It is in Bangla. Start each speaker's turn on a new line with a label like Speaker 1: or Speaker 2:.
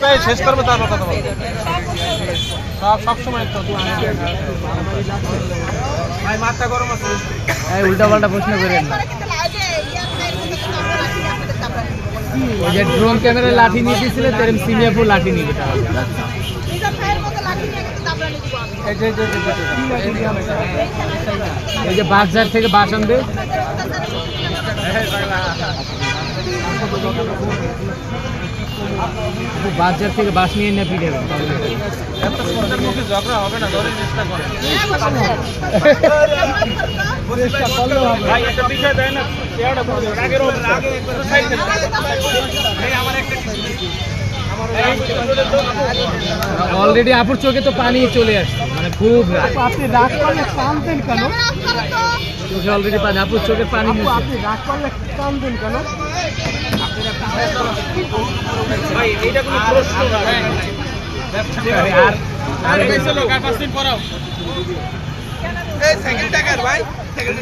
Speaker 1: প্রায় শেষ করবে তারপর কথা বলবো। সব সময় তো ভাই মাথা গরম আছে,
Speaker 2: এই উল্টা পাল্টা প্রশ্ন করেন না। ওই যে ড্রোন ক্যামেরায় লাঠি নিয়ে দিয়েছিল তেরম সিমিয়াপুর লাঠি নিবে তাহলে। এই যে বাজার থেকে বাস আনবে, বাজার থেকে বাস নিয়ে না ফিরে
Speaker 1: মুখে ঝগড়া হবে না, ধরে চেষ্টা করে ভাই একটা বিষয় দেয় না,
Speaker 2: অলরেডি আপুর চোখে তো পানি চলে আসছে, মানে খুব
Speaker 1: আপনি রাগ করলে কাঁদতেন কেন?
Speaker 2: চোখে অলরেডি পানি, আপুর চোখে পানি।
Speaker 1: আপনি রাগ করলে কাঁদতেন কেন? ভাই এইটা কোনো প্রশ্ন না। আর লোক আর 5 দিন পরাও এই সাইকেল টাকার ভাই সাইকেল